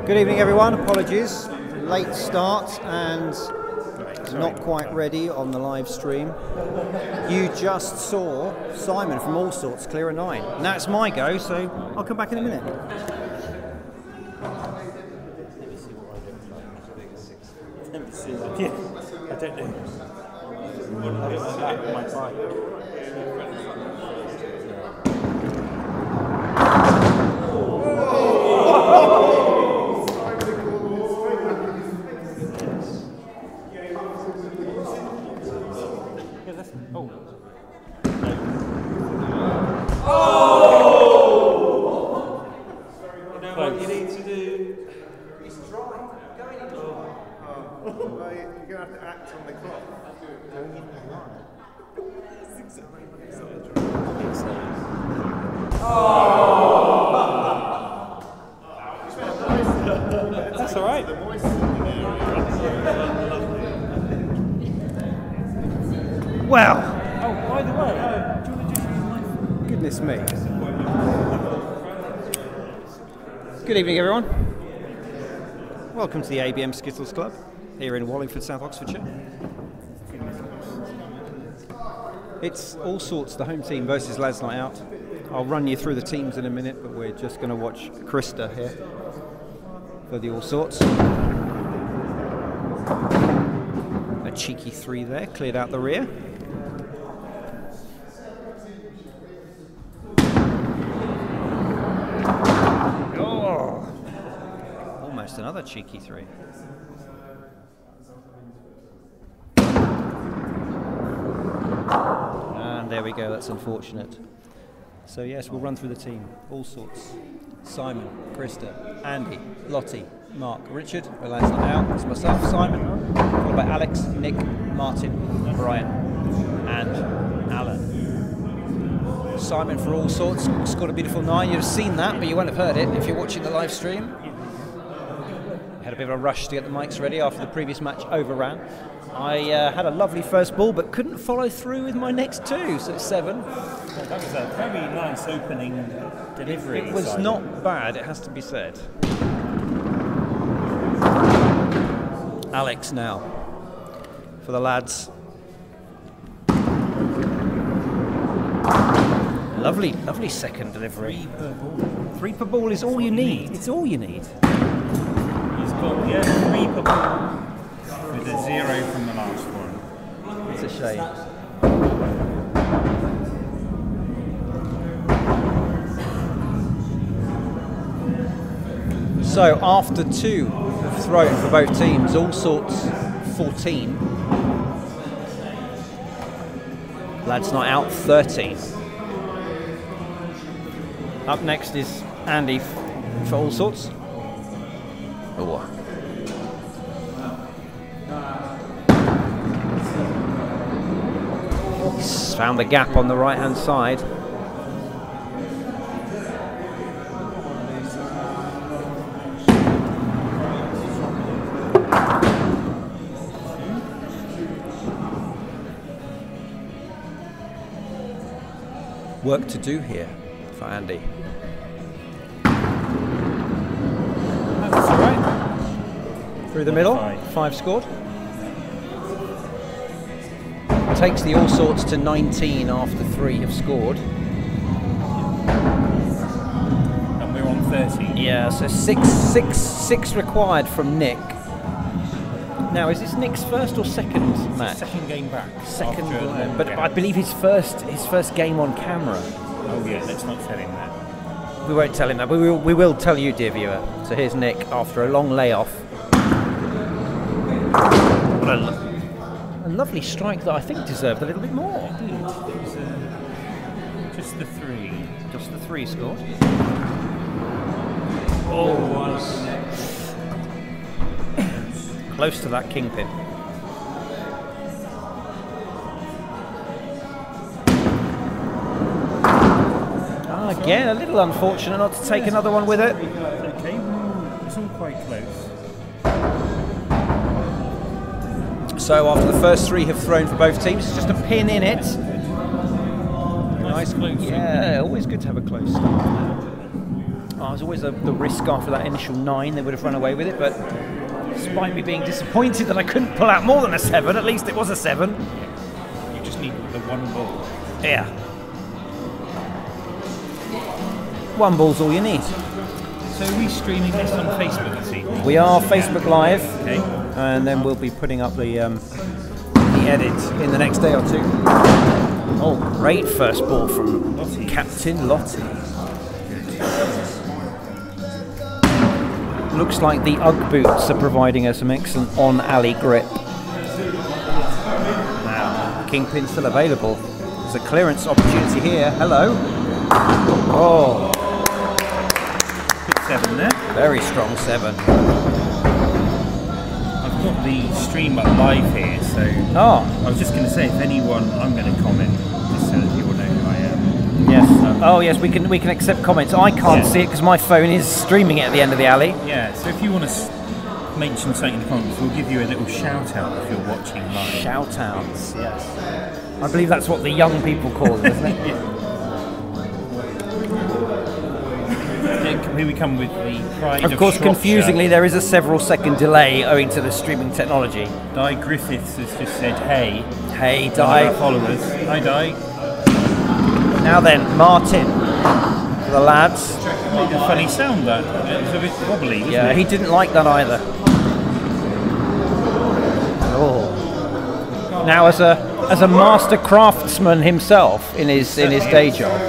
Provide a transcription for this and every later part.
Good evening everyone, apologies, late start and not quite ready on the live stream. You just saw Simon from Alsorts clear a 9. Now it's my go, so I'll come back in a minute. Yeah, I don't know. I don't know that my bike. That's all right. Well. Oh, by the way, do you want to do something like? Goodness me. Good evening, everyone. Welcome to the ABM Skittles Club here in Wallingford, South Oxfordshire. It's Alsorts, the home team, versus Lads Night Out. I'll run you through the teams in a minute, but we're just going to watch Krista here for the Alsorts. A cheeky 3 there, cleared out the rear. Oh, almost another cheeky 3. And there we go, that's unfortunate. So yes, we'll run through the team. Alsorts. Simon, Krista, Andy, Lottie, Mark, Richard, Lads Night Out. That's myself, Simon. Followed by Alex, Nick, Martin, Brian, and Alan. Simon for Alsorts scored a beautiful 9. You'd have seen that, but you won't have heard it if you're watching the live stream. Had a bit of a rush to get the mics ready after the previous match overran. I had a lovely first ball, but couldn't follow through with my next 2, so it's 7. Well, that was a very nice opening delivery. It was not bad, it has to be said. Alex now for the lads. Lovely, lovely second delivery. 3 per ball. 3 per ball is all you need. It's all you need. He's got 3 per ball with a 0 from the last one. It's a shame. So after 2 have thrown for both teams, Alsorts 14. Lads Night Out 13. Up next is Andy for Alsorts. Oh. He's found the gap on the right hand side. Work to do here for Andy. That's all right. Through the middle, 5 scored. Takes the Alsorts to 19 after 3 have scored. And we're on 13. Yeah, so six required from Nick. Now, is this Nick's first or second match? Second game back. Second, but I believe his first game on camera. Oh yeah, let's not tell him that. We won't tell him that, but we will tell you, dear viewer. So here's Nick after a long layoff. What a lovely strike that I think deserved a little bit more. It was just the 3. Just the 3 scored. Oh, was close to that kingpin. Again, a little unfortunate not to take another one with it. okay. It's all quite close. So after the first 3 have thrown for both teams, it's just a pin in it. Nice close. Yeah, always good to have a close start. There's always the risk after that initial 9 they would have run away with it, but despite me being disappointed that I couldn't pull out more than a 7, at least it was a 7. You just need the 1 ball. Yeah. 1 ball's all you need. So are we streaming this on Facebook this evening? We are Facebook Live, okay. And then we'll be putting up the edit in the next day or 2. Oh, great first ball from Lottie. Captain Lottie. Looks like the Ugg boots are providing us some excellent on-alley grip. Now, kingpin still available. There's a clearance opportunity here. Hello. Oh. 7 there. Very strong 7. I've got the stream up live here, so I was just going to say, if anyone, I'm going to comment just so that people know who I am. Yes. Yes, we can accept comments. I can't see it because my phone is streaming it at the end of the alley. Yeah. So if you want to mention something in the comments, we'll give you a little shout out if you're watching live. Shout outs. Yes. I believe that's what the young people call them, isn't it? Yeah. Here we come with the pride of course, Shropshire. Confusingly, there is a several second delay owing to the streaming technology. Di Griffiths has just said, hey. Hey, Di. Followers. Hi, Di. Now then, Martin for the lads. Made a funny sound, that. It was a bit wobbly, wasn't it? He didn't like that either. Oh. Now, as a master craftsman himself in his day job,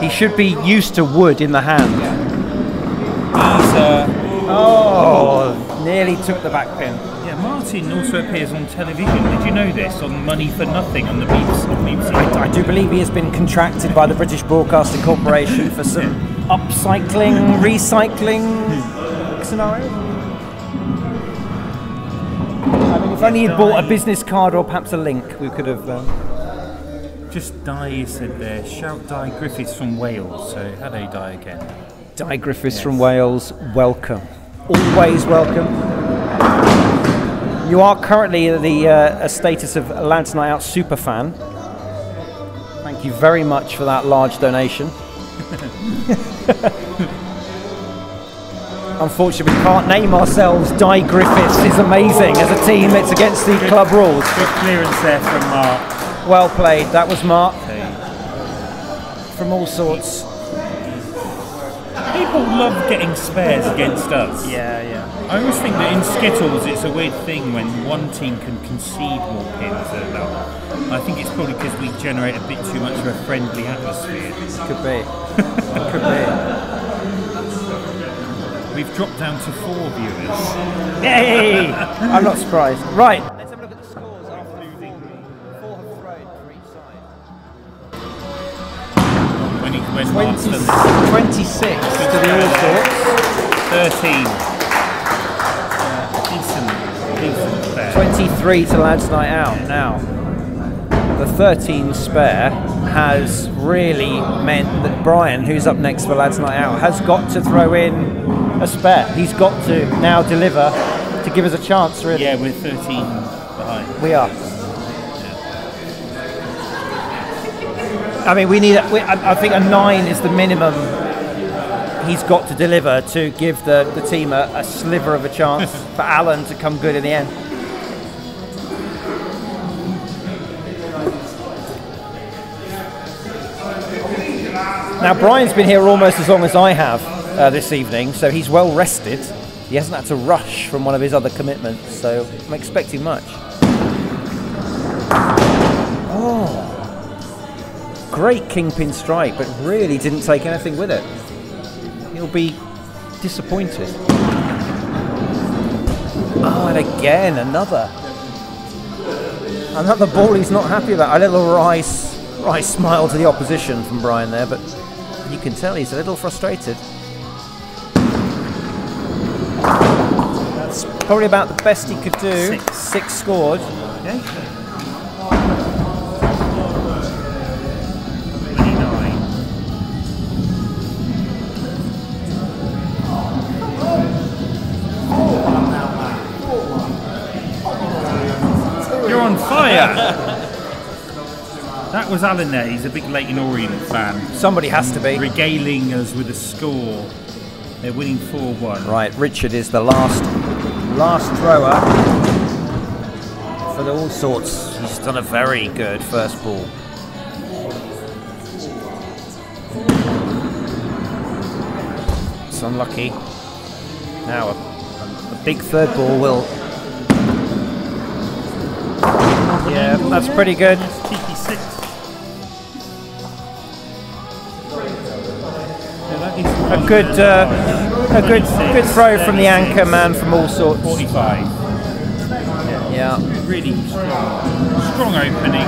he should be used to wood in the hand. Nearly took the back pin. Yeah, Martin also appears on television. Did you know this? On Money for Nothing on the BBC. I do believe he has been contracted by the British Broadcasting Corporation for some upcycling, recycling scenarios. I mean, if only he'd bought a business card or perhaps a link, we could have... Just Di said there, shout Di Griffiths from Wales. So, hello Di again. Di Griffiths from Wales, welcome. Always welcome. You are currently the status of Lads Night Out superfan. Thank you very much for that large donation. Unfortunately, we can't name ourselves. Di Griffiths is amazing. As a team, it's against the club rules. Good clearance there from Mark. Well played. That was Mark. From Alsorts. People love getting spares against us. Yeah. I always think that in Skittles it's a weird thing when one team can concede more pins than another. I think it's probably because we generate a bit too much of a friendly atmosphere. Could be. Could be. We've dropped down to 4 viewers. Yay! I'm not surprised. Right. Let's have a look at the scores after losing. 4 have thrown for each side. 26 to the Alsorts. 13. Decent spare. 23 to Lads Night Out. Now, the 13 spare has really meant that Brian, who's up next for Lads Night Out, has got to throw in a spare. He's got to now deliver to give us a chance, really. Yeah, we're 13 behind. We are. I mean, we need. I think a 9 is the minimum he's got to deliver to give the team a sliver of a chance for Alan to come good in the end. Now, Brian's been here almost as long as I have this evening, so he's well rested. He hasn't had to rush from one of his other commitments, so I'm expecting much. Oh. great kingpin strike, but really didn't take anything with it. He'll be disappointed. Oh, and again, another ball he's not happy about. A little wry smile to the opposition from Brian there, but you can tell he's a little frustrated. That's probably about the best he could do. Six scored. Okay. 29. You're on fire! That was Alan there. He's a big Leyton Orient fan. Somebody has to be. Regaling us with a score. They're winning 4-1. Right, Richard is the last thrower for the Alsorts. He's done a very good first ball. It's unlucky. Now a big third ball will... Yeah, that's pretty good. Cheeky 6. A good throw from the anchor man from Alsorts. 45. Yeah. Really strong opening.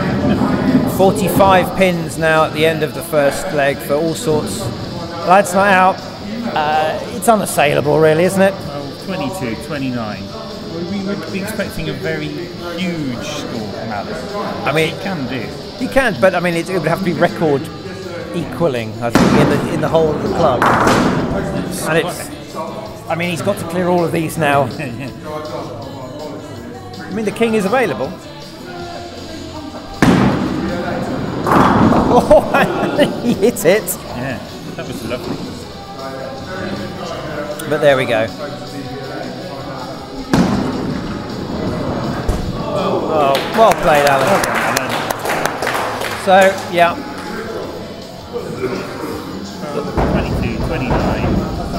45 pins now at the end of the first leg for Alsorts. Lads not out. It's unassailable, really, isn't it? Well, 22, 29. We would be expecting a very huge score from Alan. I mean, he can do. He can, but I mean, it would have to be record equaling, I think, in the whole of the club. And it's, I mean, he's got to clear all of these now. I mean, the king is available. Oh, he hit it. Yeah, that was lovely. But there we go. Oh, well played, Alan. So, yeah. 22, 29,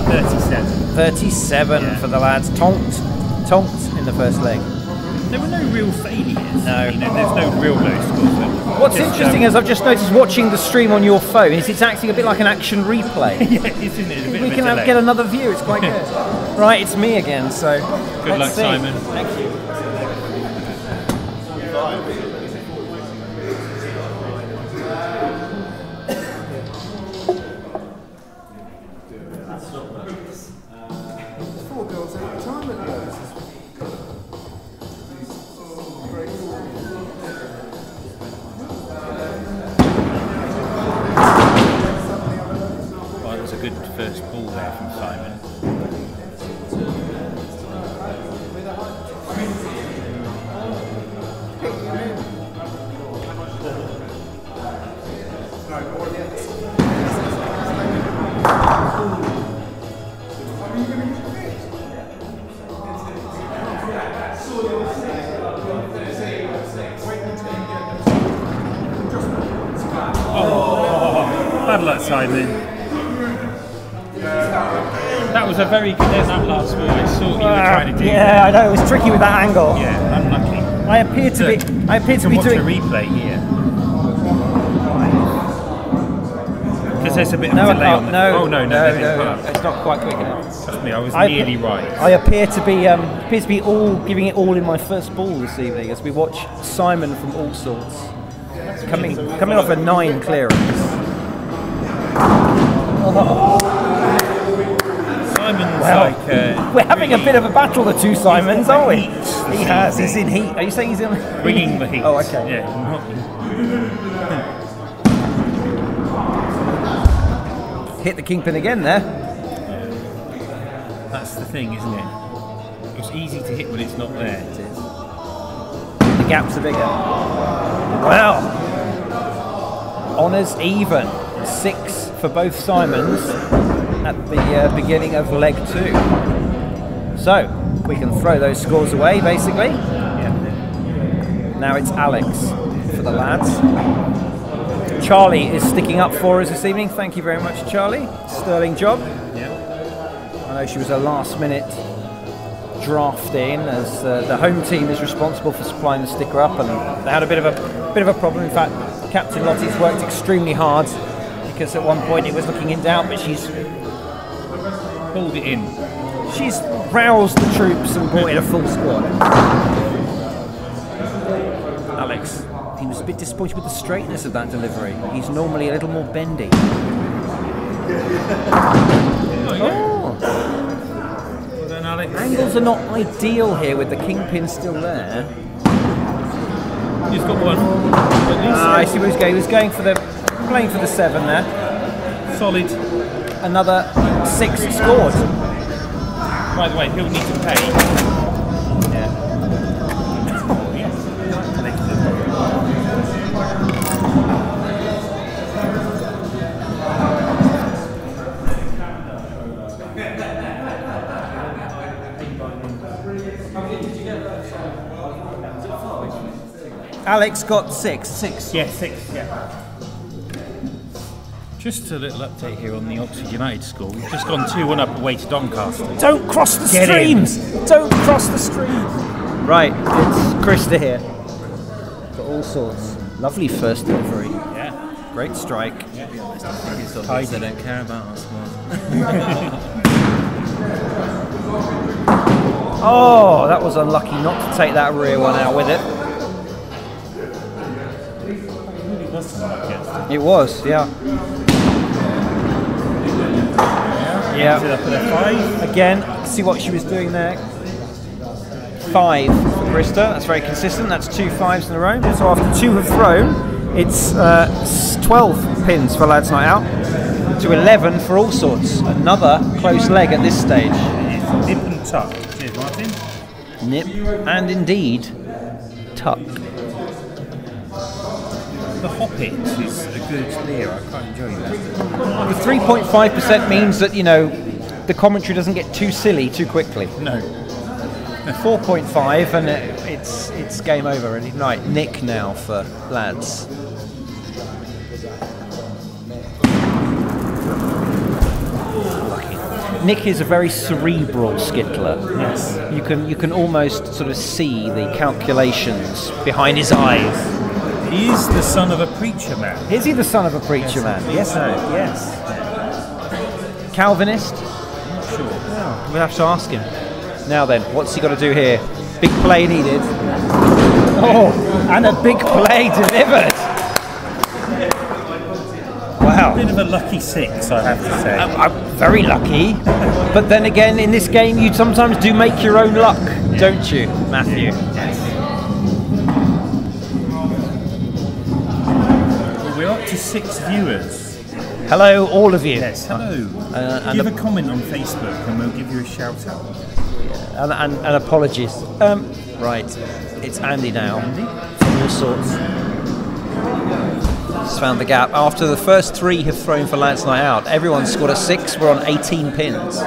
37. 37 Yeah. for the lads. Tonked in the first leg. There were no real failures. No. You know, there's no real low scores. What's interesting is I've just noticed watching the stream on your phone is it's acting a bit like an action replay. Yeah, isn't it? A bit We of a can delay. get another view, it's quite good. Right, it's me again, so Good luck, let's see. Simon. Thank you. Well, it was a good first ball there from Simon. Bad luck, Simon. That was a very good. There's that last ball. I saw what you were trying to do. Yeah, I know, it was tricky with that angle. Yeah, unlucky. I appear to be Watch doing a replay here. Because there's a bit of no, delay on the. no, Oh no, no, it's not quite quick enough. Trust me, I was nearly right. I appear to be all giving it all in my first ball this evening as we watch Simon from Alsorts coming off a 9 clearance. Simon's We're having a bit of a battle, the two Simons, aren't we? He has. He's in heat. Are you saying he's in? bringing the heat. Oh, okay. Yeah. Hit the kingpin again there. That's the thing, isn't it? It's easy to hit when it's not there. It is. The gaps are bigger. Well, honours even. 6 for both Simons at the beginning of leg 2. So we can throw those scores away, basically. Yeah. Now it's Alex for the lads. Charlie is sticking up for us this evening. Thank you very much, Charlie. Sterling job. Yeah. I know she was a last-minute draft in, as the home team is responsible for supplying the sticker up, and they had a bit of a problem. In fact, Captain Lottie's worked extremely hard because at one point it was looking in doubt, but she's Pulled it in. she's roused the troops and brought in a full squad. Alex, he was a bit disappointed with the straightness of that delivery. He's normally a little more bendy. Oh. Well done, Alex. Angles are not ideal here with the kingpin still there. He's got one. I see where he's going. He was going for the playing for the 7 there. Solid. Another 6 scored. By the way, he'll need to pay. Yeah. Alex got 6. 6. Yeah, 6. Yeah. Just a little update here on the Oxford United score. We've just gone 2-1 up away to Doncaster. Don't cross the Get streams! Don't cross the streams! Right, it's Krista here. For Allsorts. Lovely first delivery. Yeah. Great strike. They don't care about us. Oh, that was unlucky not to take that rear one out with it. It was, yeah. Yeah. Up at a 5. Again, see what she was doing there. 5 for Krista. That's very consistent. That's 2 5s in a row. So after 2 have thrown, it's 12 pins for Lads Night Out to 11 for Allsorts. Another close leg at this stage. It's nip and tuck. Cheers, Martin. Nip and indeed tuck. The Hoppet is a good beer. I quite enjoy that. The 3.5% means that, you know, the commentary doesn't get too silly too quickly. No. 4.5 and it's game over. Really. Right, Nick now for Lads. Lucky. Nick is a very cerebral skittler. Yes. You can almost sort of see the calculations behind his eyes. He is the son of a preacher man. Is he the son of a preacher man? Yes, no. Yes. Calvinist? Sure. Oh, we'll have to ask him. Now then, what's he got to do here? Big play needed. Oh, and a big play delivered. Wow. Bit of a lucky 6, I have to say. I'm very lucky. But then again, in this game, you sometimes do make your own luck, don't you, Matthew? Yes. We're up to 6 viewers. Hello, all of you. Yes, hello. And give a comment on Facebook and we'll give you a shout out. And apologies. Right, it's Andy now. Andy? All sorts. Just found the gap. After the first 3 have thrown for Lads Night Out, everyone's scored a 6. We're on 18 pins.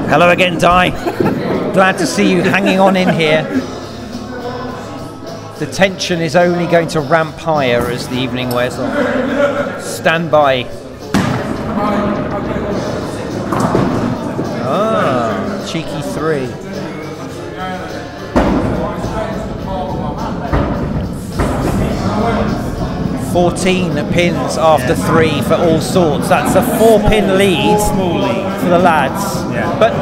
Hello again, Di. Glad to see you hanging on in here. The tension is only going to ramp higher as the evening wears on. Stand by. Ah, cheeky 3. pins after 3 for Allsorts. That's a 4-pin lead. Small lead for the lads. Yeah. But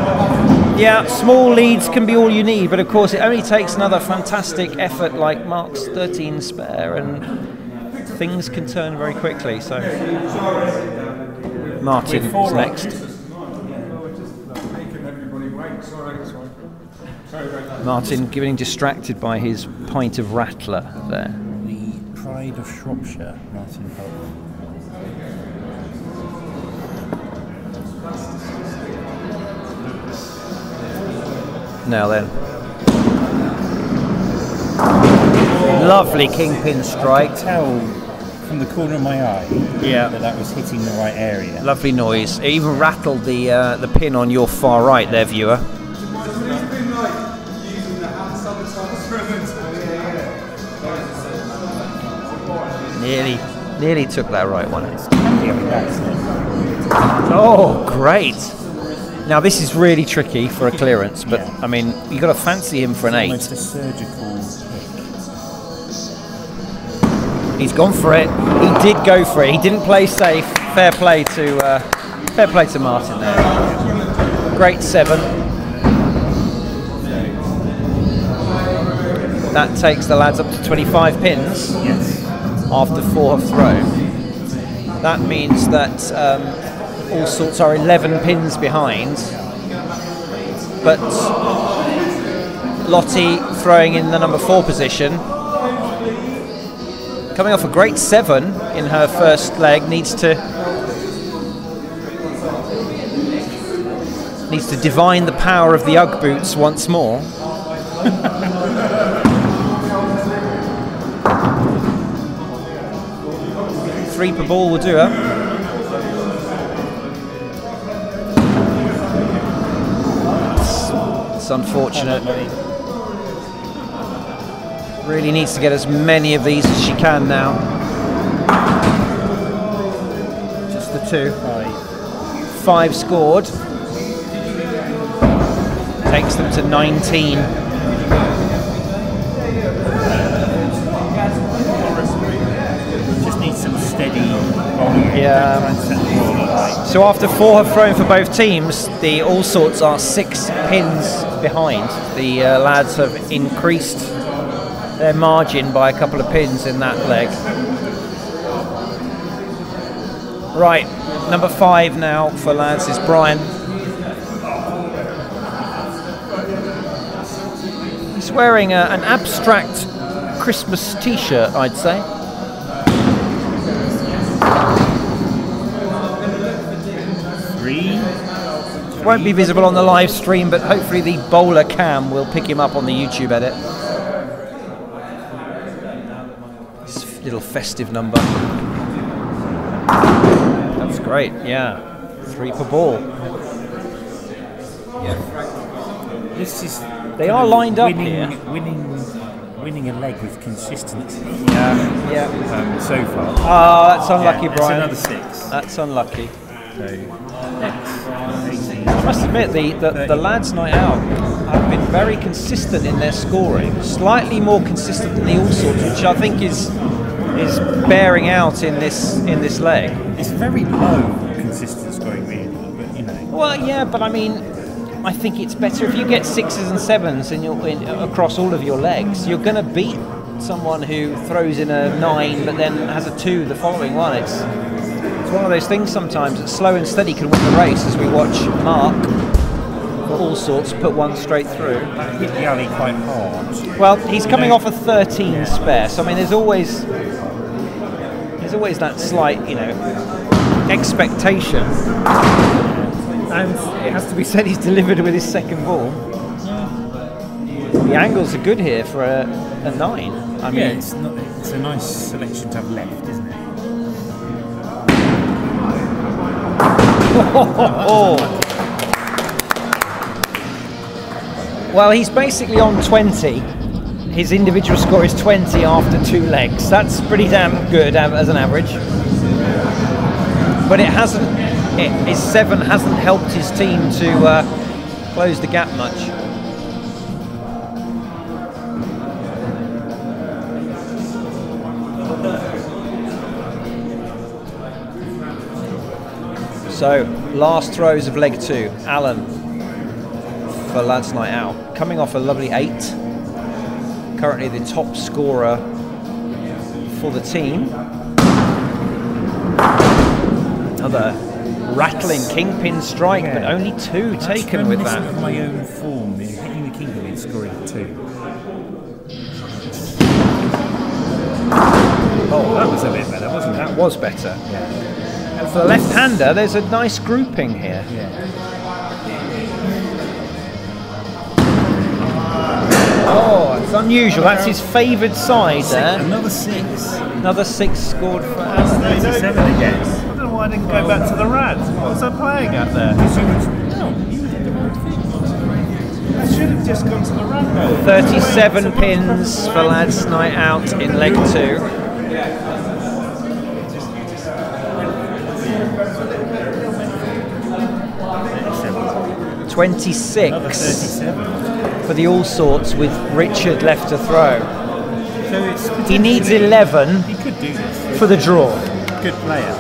yeah, small leads can be all you need, but of course it only takes another fantastic effort like Mark's 13 spare and things can turn very quickly. So Martin is next. Martin getting distracted by his pint of Rattler there. The pride of Shropshire, Martin Pope. Now then. Lovely kingpin strike. I could tell from the corner of my eye that was hitting the right area. Lovely noise. It even rattled the pin on your far right there, viewer. Nearly took that right one. It's candy, I mean, that's it. Oh, great. Now this is really tricky for a clearance, but I mean, you've got to fancy him for an 8. Almost a surgical pick. He's gone for it. He did go for it. He didn't play safe. Fair play to Martin there. Great 7. That takes the lads up to 25 pins. Yes. After 4 have thrown. That means that Alsorts are 11 pins behind, but Lottie throwing in the number 4 position, coming off a great 7 in her first leg, needs to divine the power of the Ugg boots once more. 3 per ball will do her. It's unfortunate. Really needs to get as many of these as she can now. Just the 2. 5 scored. Takes them to 19. Just needs some steady. Yeah. So after 4 have thrown for both teams, the Alsorts are 6 pins behind. The lads have increased their margin by a couple of pins in that leg. Right, number 5 now for lads is Brian. He's wearing an abstract Christmas t-shirt, I'd say. Won't be visible on the live stream, but hopefully the bowler cam will pick him up on the YouTube edit. This little festive number. That's great, yeah. 3 per ball. Yeah. This is. They are lined up here. Winning a leg with consistency. Yeah. So far. Oh, that's unlucky, Brian. That's another 6. That's unlucky. So, I must admit, the lads' night out have been very consistent in their scoring, slightly more consistent than the Alsorts, which I think is bearing out in this leg. It's very low consistent scoring, really, but you know. Well, yeah, but I mean, I think it's better if you get 6s and 7s across all of your legs. You're going to beat someone who throws in a 9 but then has a 2 the following one. It's one of those things sometimes that slow and steady can win the race, as we watch Mark for Alsorts put one straight through. That hit the alley quite hard. Well, he's coming off a 13 spare, so I mean there's always that slight, expectation. And it has to be said he's delivered with his second ball. The angles are good here for a 9. I mean, it's a nice selection to have left, isn't it? Well, he's basically on 20. His individual score is 20 after 2 legs. That's pretty damn good as an average. But his 7 hasn't helped his team to close the gap much. So, last throws of leg 2. Alan for lads' night out, coming off a lovely 8. Currently the top scorer for the team. Another rattling kingpin strike, but only 2 taken with that. Of my own form, hitting the kingpin and scoring 2. Oh, that was a bit better, wasn't it? That was better. Yeah. And for the left-hander, there's a nice grouping here. Yeah. Oh, it's unusual. That's his favoured side there. Another 6. Another 6 scored for Alan. 37 again. I don't know why I didn't go back to the Rad. What was I playing at there? I should have just gone to the Rad. 37 pins for lads' night out in leg 2. 26 Another 37. for the Allsorts with Richard left to throw. So it's He needs 11 He could do this. for the draw. Good player.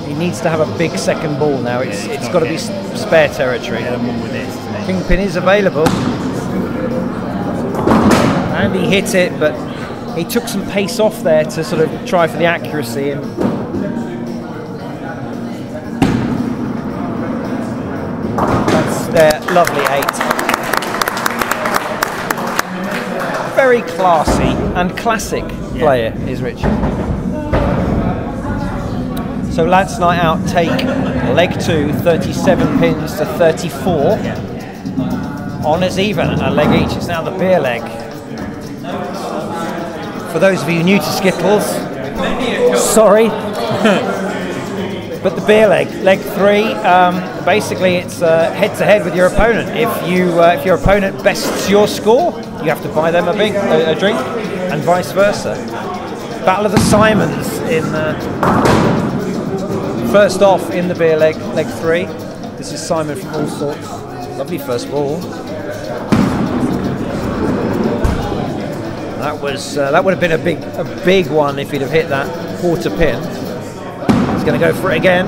He needs to have a big second ball now. It's got to be spare territory. Yeah, more with this, isn't it? Kingpin is available. And he hit it, but he took some pace off there to sort of try for the accuracy. And that's their lovely 8. Very classy and classic player is Richard. So lads night out take leg 2, 37 pins to 34. Honours even, a leg each. It's now the beer leg. For those of you new to Skittles, sorry. But the beer leg 3, basically it's head to head with your opponent. If your opponent bests your score, you have to buy them a drink, and vice versa. Battle of the Simons in first off in the beer leg 3. This is Simon from Alsorts. Lovely first ball. That would have been a big one if he'd have hit that quarter pin. He's going to go for it again.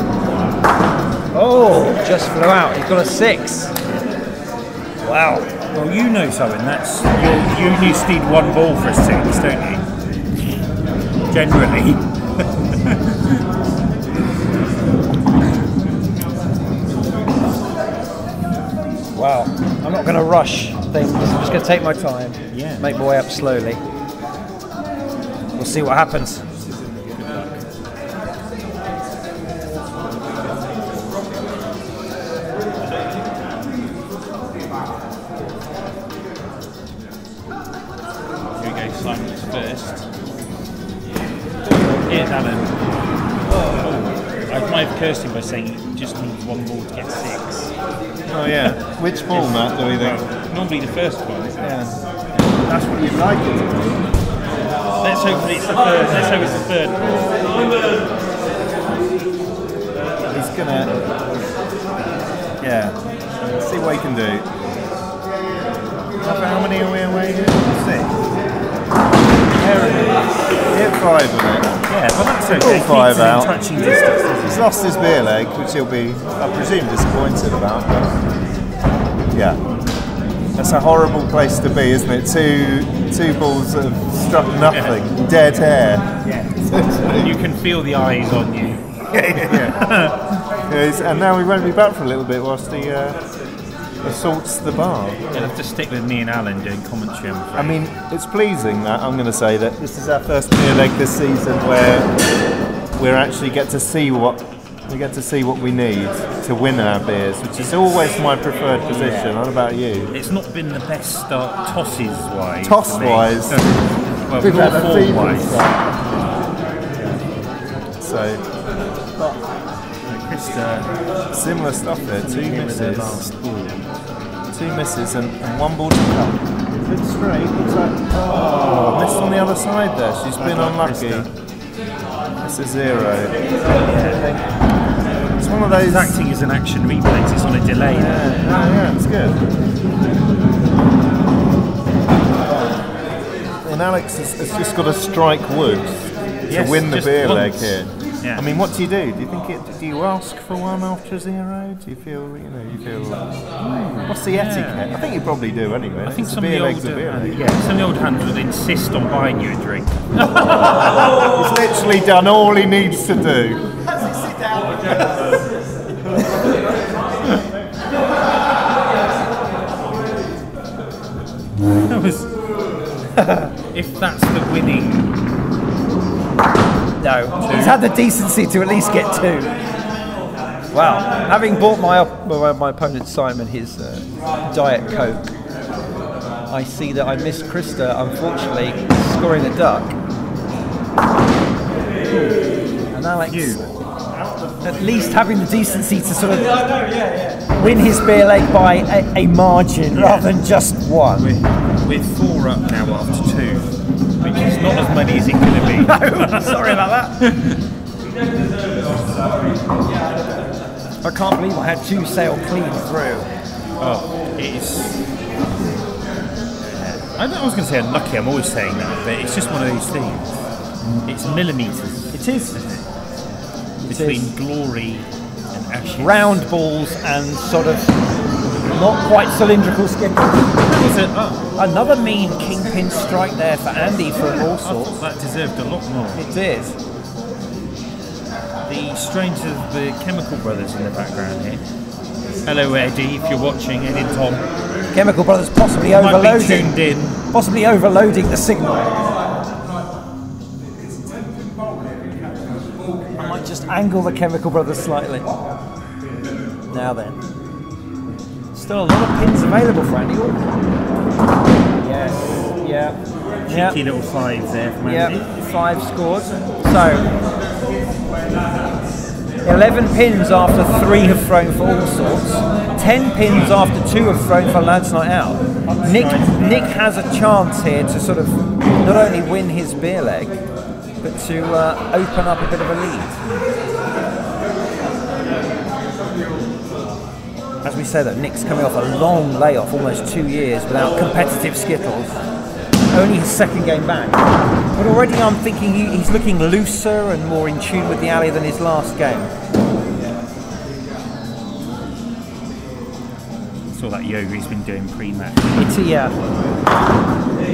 Oh, just flew out. He's got a 6. Wow. Well, you know something. That's you just need one ball for a 6, don't you? Generally. Wow. I'm not going to rush things. I'm just going to take my time. Yeah. Make my way up slowly. We'll see what happens. Here we go, Simon's first. Here's Alan. I might have cursed him by saying he just needs one ball to get 6. Oh yeah. Which ball, Matt, do we think? Well, normally the first one. Yeah. That's what you'd like it to be. Let's hope it's the third. Let's hope it's the third ball. He's gonna... Yeah. Let's see what he can do. How many are we away here? 6. There it is. He hit 5 of it. Yeah, well that's okay. All 5 out. Touching distance. He's lost his beer leg, which he'll be, I presume, disappointed about. But yeah, that's a horrible place to be, isn't it? Two balls that have struck nothing, dead air. Yeah. You can feel the eyes on you. Yeah, and now we won't be back for a little bit whilst he assaults the bar. You'll have to stick with me and Alan doing commentary, I'm afraid. I mean, it's pleasing that I'm going to say that this is our first beer leg this season where we actually get to see what we need to win our beers, which is always my preferred position. What about you? It's not been the best start tosses-wise. Toss-wise? Well, We've had a form-wise. So, Krista, similar stuff there. 2 misses. last ball. 2 misses and 1 ball to come. Good straight. Looks like, missed on the other side there. She's been unlucky. It's a 0. It's one of those. It's acting as an action replay. It's on a delay. Yeah, it's good. And Alex has just got to strike wood to win the beer leg here. Yeah. I mean, what do you do? Do you ask for one after a 0? Do you feel, what's the etiquette? I think you probably do anyway. I think It's some a of beer the leg's a beer leg. some of the old hands would insist on buying you a drink. He's literally done all he needs to do. That was, if that's the winning. No, he's had the decency to at least get 2. Wow, having bought my opponent Simon his Diet Coke, I see that I missed Krista, unfortunately, scoring the duck. And Alex, at least having the decency to sort of win his beer leg by a margin rather than just 1. We're 4 up now after 2, which It's not as many as it could have been. No, sorry about that. I can't believe I had 2 sail clean through. Oh, it's. I was going to say unlucky. I'm always saying that, but it's just one of those things. It's millimetres. It is. Between glory and ashes. Round balls and sort of not quite cylindrical skittles. Another mean kingpin strike there for Andy from Alsorts. That deserved a lot more. It did. The strains of the Chemical Brothers in the background here. Hello Eddie, if you're watching, Eddie and Tom. Chemical Brothers possibly Might be overloading. tuned in. Possibly overloading the signal. I might just angle the Chemical Brothers slightly. Now then. Still a lot of pins available for Andy. Yes. Yeah. Cheeky little 5 there from Andy. Yep, 5 scored. So 11 pins after 3 have thrown for Alsorts. 10 pins after 2 have thrown for Lads Night Out. Nick has a chance here to sort of not only win his beer leg, but to open up a bit of a lead. As we say that, Nick's coming off a long layoff, almost 2 years without competitive Skittles. Only his 2nd game back. But already I'm thinking he's looking looser and more in tune with the alley than his last game. Saw that yoga he's been doing pre-match.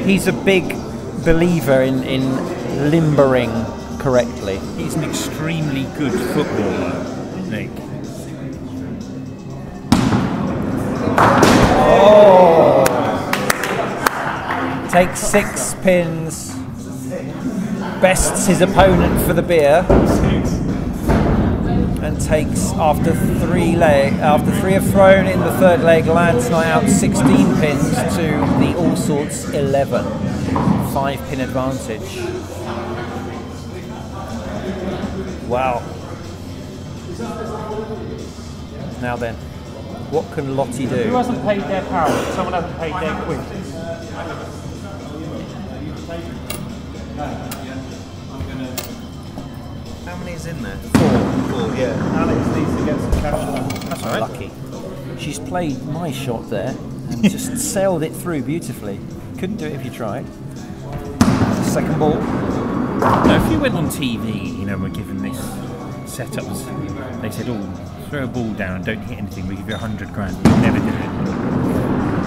He's a big believer in limbering correctly. He's an extremely good footballer, Nick. Oh! Takes 6 pins, bests his opponent for the beer, and takes after 3 have thrown in the 3rd leg, Lads Night Out 16 pins to the Alsorts 11, 5 pin advantage. Wow. Now then, what can Lottie do? Who hasn't paid their power? Someone hasn't paid their quid. How many is in there? 4. 4, yeah. Alex needs to get some cash. That's all right. Lucky. She's played my shot there and just sailed it through beautifully. Couldn't do it if you tried. 2nd ball. Now, if you went on TV, you know, we're given this setups, they said, "Oh, throw a ball down, don't hit anything. We give you 100 grand." We never did it.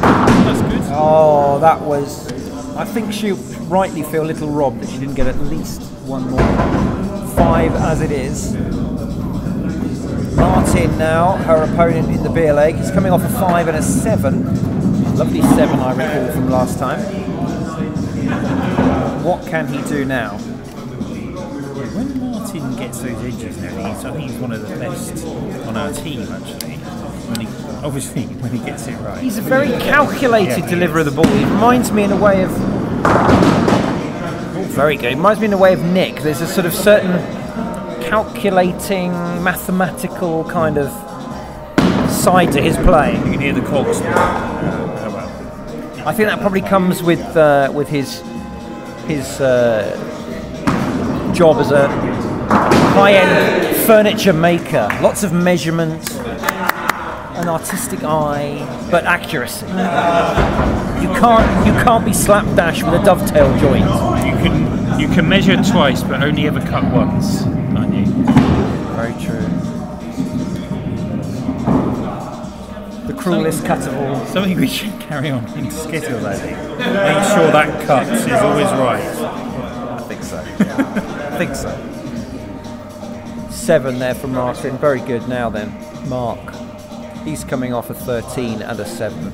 That's good. Oh, that was. I think she rightly feel a little robbed that she didn't get at least one more. 5 as it is. Martin now, her opponent in the beer leg. He's coming off a 5 and a 7. Lovely 7 I recall from last time. What can he do now? When Martin gets those edges now, I think he's one of the best on our team actually. When he gets it right. He's a very calculated deliverer of the ball. He reminds me in a way of... Oh, very good. He reminds me in a way of Nick. There's a sort of certain calculating, mathematical kind of side to his play. You can hear the cogs. Oh well. I think that probably comes with his job as a high-end furniture maker. Lots of measurement, an artistic eye, but accuracy. You can't be slapdash with a dovetail joint. You can measure twice, but only ever cut once, can't you? Very true. The cruelest cut of all. Something we should carry on in Skittles, I think. Make sure that cut is always right. I think so. I think so. 7 there from Martin. Very good now then. Mark. He's coming off a 13 and a 7.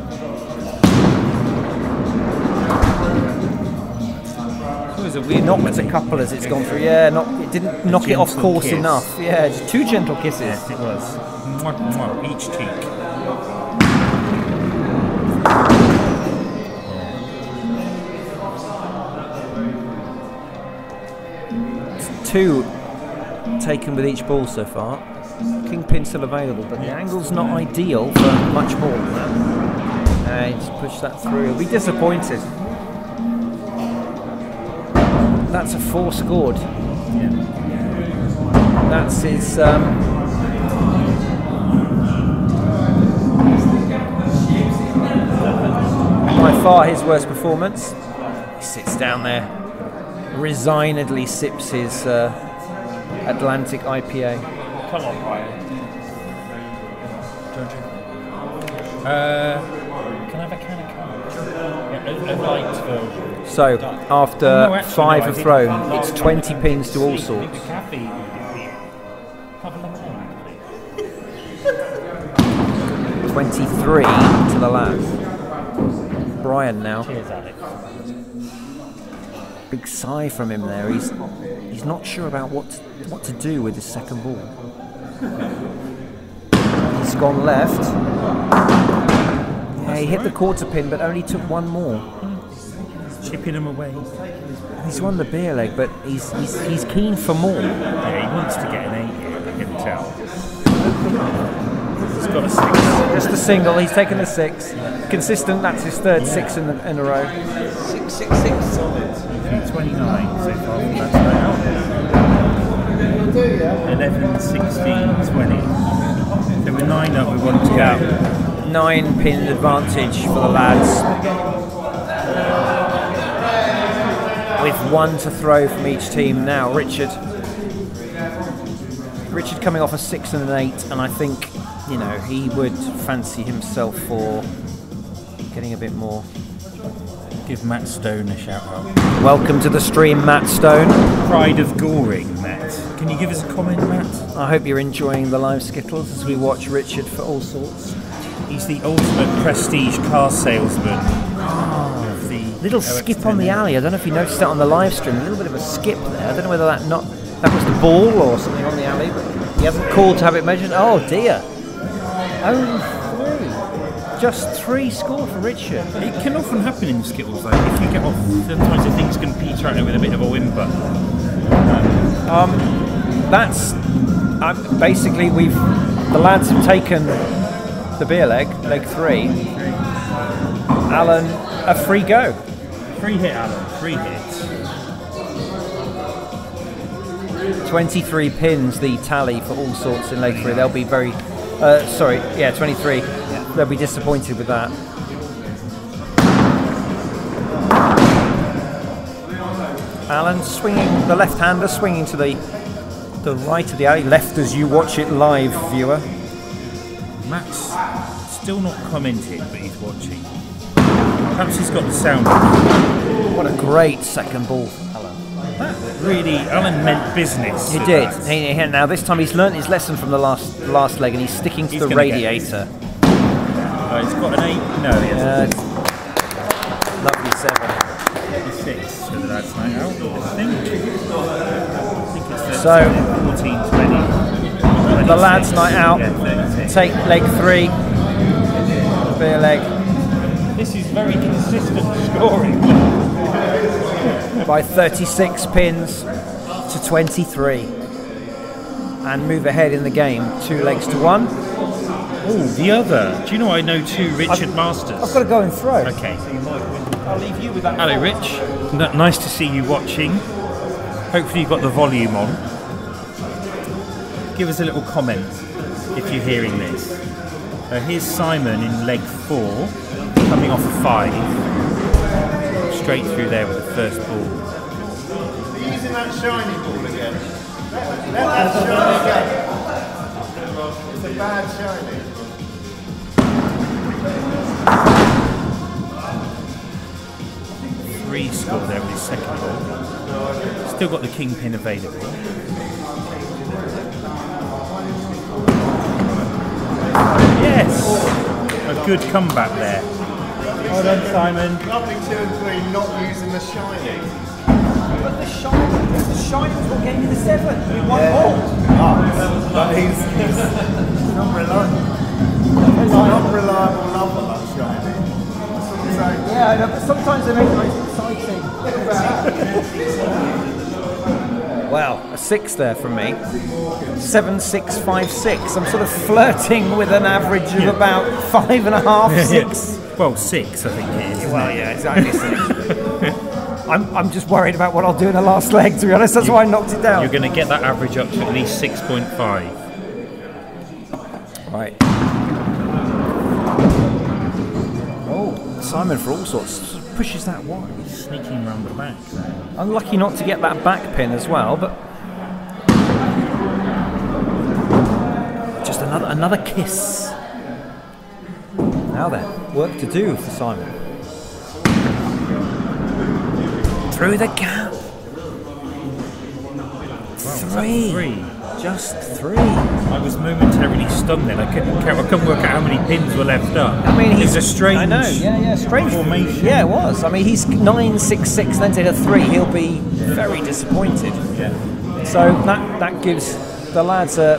It knocked a couple as it's gone through. Yeah, it didn't knock it off course enough. Yeah, just 2 gentle kisses. Yes, it was. Mwah, mwah, each cheek. 2 taken with each ball so far. Kingpin still available, but the angle's not ideal for much more than that. And he's pushed that through. He'll be disappointed. that's a 4 scored. That's his. By far his worst performance. He sits down there, resignedly sips his Atlantic IPA. Come on, Brian. Can I have a can of Coke? A light version. So, after 5 have thrown, it's 20 pins to all sorts. Have a lemonade, please. 23 to the lads. Brian now. Cheers, Alex. Big sigh from him there. He's not sure about what to do with his second ball. He's gone left. Yeah, he hit the quarter pin, but only took one more. Chipping him away. He's won the beer leg, but he's keen for more. Yeah, he wants to get an 8 here, I can tell. He's got a 6. Just a single. He's taken a 6. Consistent. That's his third 6 in a row. 6, 6, 6. Solid. 29 so far from that out. 11, 16, 20. So we're 9 up with 1 to go. 9 pin advantage for the lads. With 1 to throw from each team now. Richard coming off a 6 and an 8, and I think, you know, he would fancy himself for getting a bit more. Give Matt Stone a shout out. Welcome to the stream, Matt Stone. Pride of Goring, Matt. Can you give us a comment, Matt? I hope you're enjoying the live Skittles as we watch Richard for all sorts. He's the ultimate prestige car salesman. Of the Little skip on the alley. I don't know if you noticed that on the live stream. A little bit of a skip there. I don't know whether that was the ball or something on the alley, but he hasn't called to have it measured. Oh dear. Only 3. Just 3 score for Richard. It can often happen in Skittles, though. If you get off, sometimes the things can peter out with a bit of a whimper. That's basically the lads have taken the beer leg 3. Alan, a free go. Free hit, Alan. Free hit. 23 pins, the tally for all sorts in leg 3. They'll be very, 23. Yeah. They'll be disappointed with that. Alan swinging, the left-hander swinging to the right of the alley, left as you watch it live, viewer. Matt's still not commented, but he's watching. Perhaps he's got the sound. What a great second ball, Alan. Really, Alan meant business. He did. Now this time he's learnt his lesson from the last leg, and he's sticking to the radiator. He's got an 8. No, he hasn't. Lovely 7. 6 for the lads' night out, I think it's 14-20. The lads' night out. Take leg 3. Beer leg. This is very consistent scoring. By 36 pins to 23. And move ahead in the game. 2 legs to 1. Oh, the other. Do you know I know 2 Richard Masters? I've got to go and throw. Okay. I'll leave you with that. Hello, Rich. Nice to see you watching. Hopefully you've got the volume on. Give us a little comment if you're hearing this. Here's Simon in leg 4, coming off a 5. Straight through there with the first ball. Using that shiny ball again. Let that shiny again. It's a bad shiny. 3 score there with his second ball. Still got the kingpin available. Yes! A good comeback there. Well done, Simon. Lovely 2 and 3 not using the shiny. But the shiny was what gave me the 7. We won all. But he's not reliable. He's not reliable lover, that shiny. Yeah, I know, but sometimes they make it most exciting. Wow, a 6 there from me. 7, 6, 5, 6. I'm sort of flirting with an average of about 5.5, 6. Well, 6 I think it is. Well, yeah, exactly 6. I'm just worried about what I'll do in the last leg, to be honest. That's why I knocked it down. You're going to get that average up to at least 6.5. Right. Oh, Simon for all sorts pushes that wide. Sneaking around the back there. Unlucky not to get that back pin as well, but just another kiss. Now then, work to do for Simon. Through the gap. Three. Just 3. I was momentarily stunned then. I couldn't work out how many pins were left up. I mean, it's a strange. I know. Yeah, strange formation. Yeah, it was. I mean, he's 9-6-6, then to hit a 3. He'll be very disappointed. Yeah. So that gives the lads a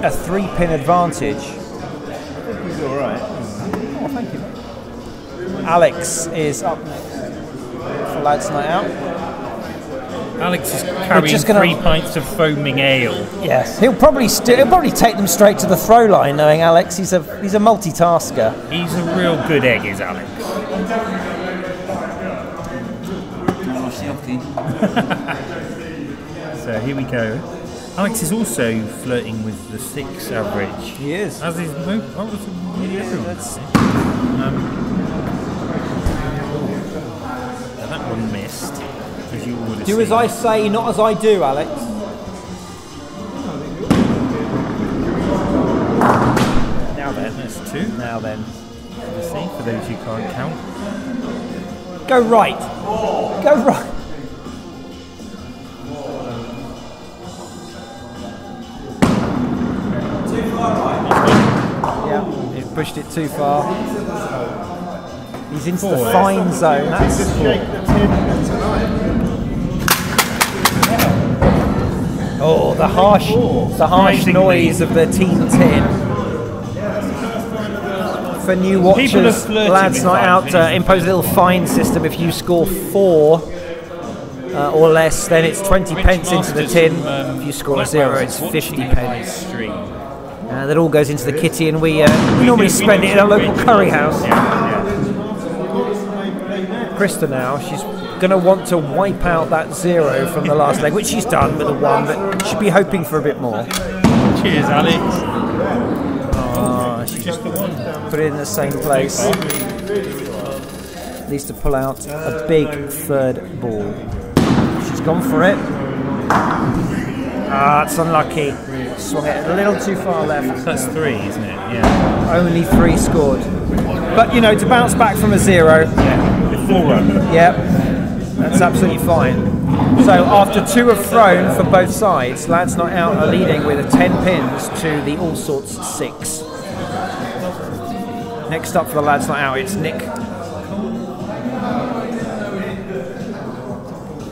3-pin advantage. I think he's all right. Oh, thank you. Alex is up next for Lads Night Out. Alex is carrying 3 pints of foaming ale. Yes, he'll probably take them straight to the throw line, knowing Alex. He's a multitasker. He's a real good egg, is Alex. So here we go. Alex is also flirting with the 6 average. He is. As is everyone. That one missed. As you would have Do seen. as I say, not as I do, Alex. Now then, that's 2. Now then. See, for those who can't count. Go right. Go right. Yeah, he's pushed it too far. He's into the fine zone. That's Shake the tin tonight. oh, the harsh noise of the team tin. For new watchers, Lads Night Out impose a little fine system. If you score 4 or less, then it's 20 pence into the tin. If you score 0, it's 50 pence. That all goes into the kitty, and we normally spend it in a local curry house. Krista now, she's going to want to wipe out that 0 from the last leg, which she's done with a 1, but she'd be hoping for a bit more. Cheers, Alex. She Just the 1. put it in the same place. Needs to pull out a big 3rd ball. She's gone for it. It's unlucky. Swung it a little too far left. That's 3, isn't it? Yeah. Only 3 scored. But, to bounce back from a 0. Full run. Yep, that's absolutely fine. So after 2 have thrown for both sides, Lads Night Out are leading with 10 pins to the Alsorts 6. Next up for the Lads Night Out, it's Nick.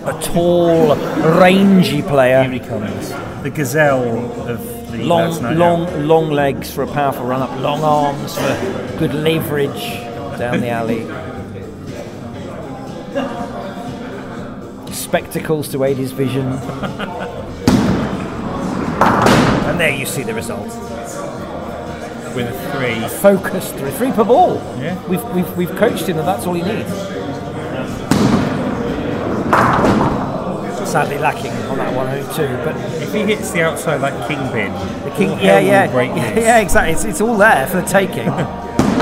A tall, rangy player. Here he comes. The gazelle of the Lads Night Out. Long legs for a powerful run-up, long arms for good leverage down the alley. Spectacles to aid his vision. And there you see the result. With a 3. A focused 3 per ball. Yeah. We've coached him, and that's all he needs. Sadly lacking on that 102, but If he hits the outside like kingpin, the king, greatness. yeah, exactly. It's all there for the taking.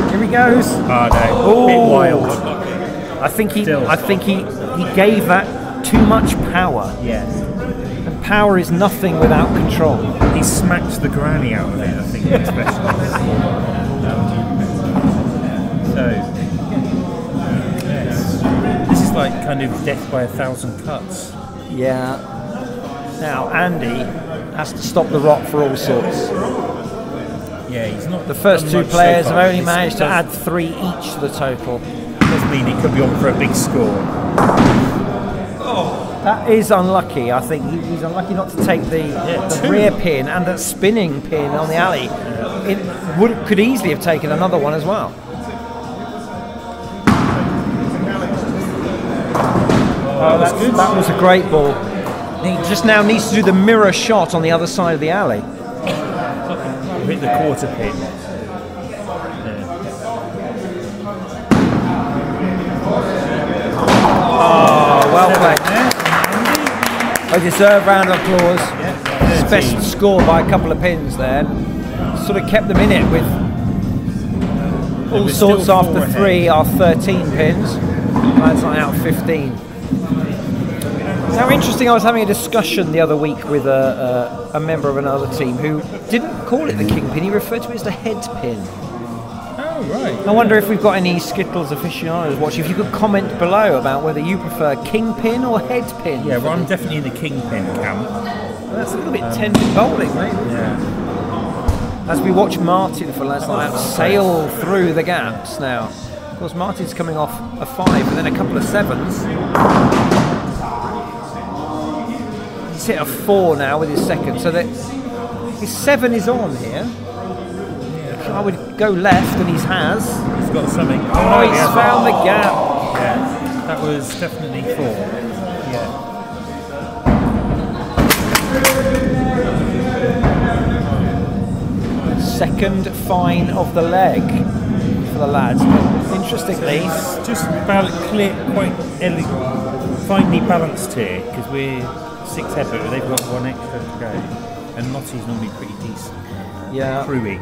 Here he goes. Oh no, Ooh. bit wild. I think he gave that too much power. Yes. And power is nothing without control. He smacked the granny out of it, I think, especially. So, yes. This is like kind of death by 1,000 cuts. Yeah. Now Andy has to stop the rot for all sorts. Yeah, he's not. The first 2 so players have far. only managed to add 3 each to the total. Does mean he could be on for a big score. That is unlucky. I think he's unlucky not to take the rear pin and the spinning pin on the alley. It could easily have taken another one as well. Oh, that was a great ball. He just now needs to do the mirror shot on the other side of the alley. Hit the quarter pin. well played. A deserved round of applause. His best score by a couple of pins there. Sort of kept them in it with all sorts after 3 are 13 pins. That's not out 15. Now, interesting, I was having a discussion the other week with a member of another team who didn't call it the kingpin, he referred to it as the head pin. Oh, right. I wonder if we've got any Skittles aficionados watching. If you could comment below about whether you prefer kingpin or head pin. Yeah, well, I'm definitely in the kingpin camp. Well, that's a little bit tender bowling, mate. Yeah. As we watch Martin for last night sail through the gaps now. Of course, Martin's coming off a 5 and then a couple of 7s. He's hit a 4 now with his second, so that his 7 is on here. I would go left, and he has. He's got something. Oh, he's found the gap. Yeah, that was definitely 4. Yeah. Second fine of the leg for the lads. But interestingly, It's just clear, quite finely balanced here, because we're 6 head, but they've got 1 extra to go. And Lottie's normally pretty decent. yeah. Crewing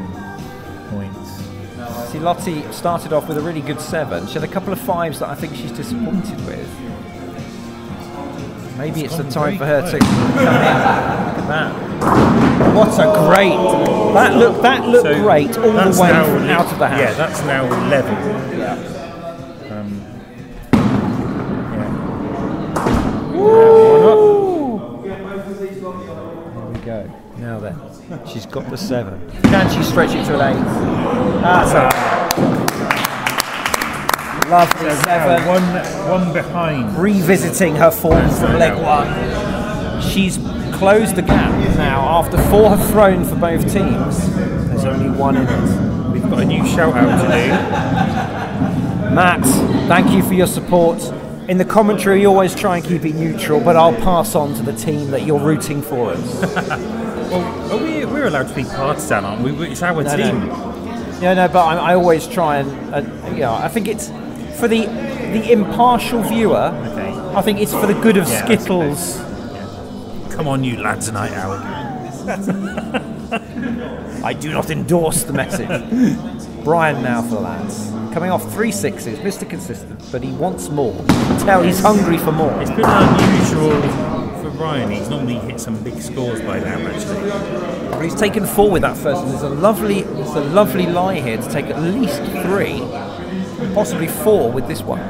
points. See, Lottie started off with a really good 7. She had a couple of 5s that I think she's disappointed with. Maybe it's the time for her to come in. Look at that. What a great! That looked So great all the that's way now out of the hand. Yeah, that's now level. Yeah. There we go. Now then, she's got the 7. Can she stretch it to an 8? That's a lovely 7. One behind. Revisiting her form from leg 1. She's closed the gap now after 4 have thrown for both teams. There's only 1 in it. We've got a new shout out to do. Matt, thank you for your support. In the commentary, you always try and keep it neutral, but I'll pass on to the team that you're rooting for us. Well, we're allowed to be partisan, aren't we? It's our team. Yeah, no, but I always try and I think it's for the impartial viewer. Okay. I think it's for the good of Yeah, Skittles. Come on, you lads, night owl. I do not endorse the message. Brian now for the lads. Coming off 3 6s, Mr. Consistent, but he wants more. Tell he's hungry for more. It's been unusual for Ryan. He's normally hit some big scores by now, actually. But he's taken 4 with that first, and there's a lovely lie here to take at least 3, possibly 4 with this one.